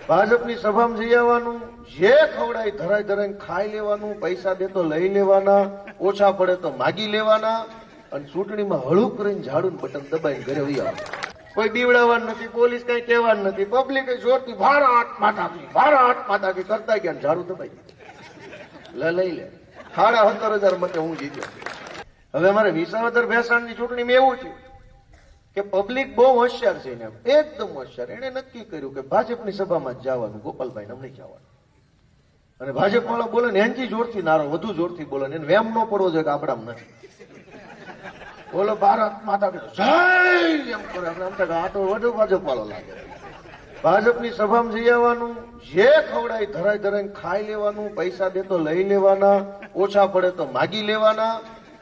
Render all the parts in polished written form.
ભાજપની સભામાં જઈ આવવાનું, જે ખવડાય ધરાય ધરાઈને ખાઈ લેવાનું, પૈસા દે તો લઈ લેવાના, ઓછા પડે તો માગી લેવાના, અને ચૂંટણીમાં હળું કરીને ઝાડું બટન દબાઈને ઘરે વહી આવવાનું. કોઈ બીવડાવવાનું નથી, પોલીસ કઈ કહેવાનું નથી, પબ્લિક જોરથી ભારત માતા કી કરતા ગયા, ઝાડું દબાઈ લઈ લે. 17,500 મતે હું જીત્યો. હવે અમારે વિસાવદર ભેસાણની ચૂંટણીમાં એવું છે કે પબ્લિક બહુ હોશિયાર છે, એને એકદમ હોશિયાર. એને નક્કી કર્યું કે ભાજપની સભામાં જ જવાનું, ગોપાલભાઈ નહીં જવાનું. અને ભાજપ વાળા બોલે ને એનથી જોરથી નારો, વધુ જોરથી બોલે ને વેમ ન પડવો જોઈએ કે આપણામાં નથી. બોલો ભારત માતા જય એમ કરે, આ તો વધુ ભાજપ વાળો લાગે. ભાજપની સભામાં જઈ આવવાનું, જે ખવડાય ધરાય ધરાઈને ખાઈ લેવાનું, પૈસા દે તો લઈ લેવાના, ઓછા પડે તો માગી લેવાના,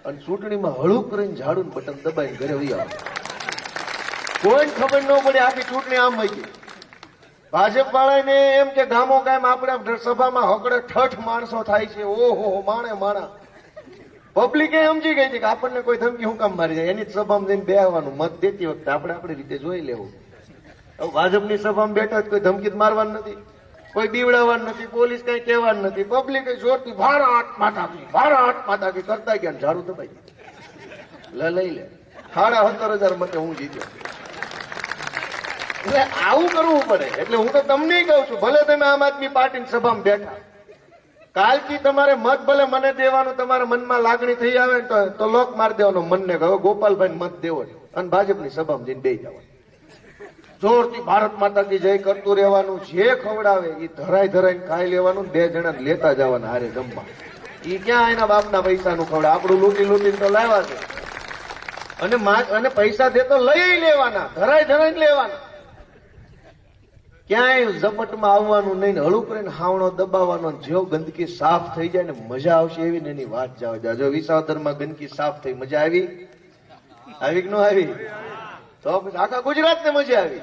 અને ચૂંટણીમાં હળું કરીને ઝાડું બટન દબાઈને ઘરે વહી આવવાનું. કોઈ ખબર ન પડે આખી ચૂંટણી આમ વહી ગઈ. ભાજપ વાળાને એમ કે ગામો ગામ આપણે સભામાં હકડે ઠઠ માણસો થાય છે, ઓહો માણા. પબ્લિકે સમજી ગઈ છે કે આપણને કોઈ ધમકી હું કામ મારી જાય, એની જ સભામાં જઈને બેહવાનું, મત દેતી વખતે આપણે આપણી રીતે જોઈ લેવું. ભાજપની સભામાં બેઠા કોઈ ધમકી મારવાનું નથી, કોઈ બીવડાવવાનું નથી, પોલીસ કઈ કહેવાનું નથી, પબ્લિકે જોરથી ભારત માતા કી કરતા ગયા, ઝાડું દબાઈ લઈ લે. 17,500 મતે હું જીત્યો. એટલે આવું કરવું પડે. એટલે હું તો તમને કહું છું, ભલે તમે આમ આદમી પાર્ટીની સભામાં બેઠા, કાલથી તમારે મત ભલે મને દેવાનું, તમારા મનમાં લાગણી થઈ આવે તો લોક મારી દેવાનો મનને કહો ગોપાલભાઈ મત દેવો છે, અને ભાજપની સભામાં જઈને બેસી જવાનું. જોરથી ભારત માતા કી જય કરતું રહેવાનું, જે ખવડાવે એ ધરાઈને ખાઈ લેવાનું, 2 જણા લેતા જવાના હારે જમવા. એ ક્યાં એના બાપના પૈસાનું ખવડાવે, આપણું લૂંટીને તો લાવ્યા છે. અને પૈસા દે તો લઈ લેવાના, ધરાઈને લેવાના. ક્યાંય ઝપટમાં આવવાનું નહીં, હળું કરીને હાવણો દબાવવાનો. જો ગંદકી સાફ થઈ જાય ને મજા આવશે એવી ને એની વાત જાવ. જો વિસાવદરમાં ગંદકી સાફ થઈ, મજા આવી કે ન આવી? તો આખા ગુજરાતને મજા આવી.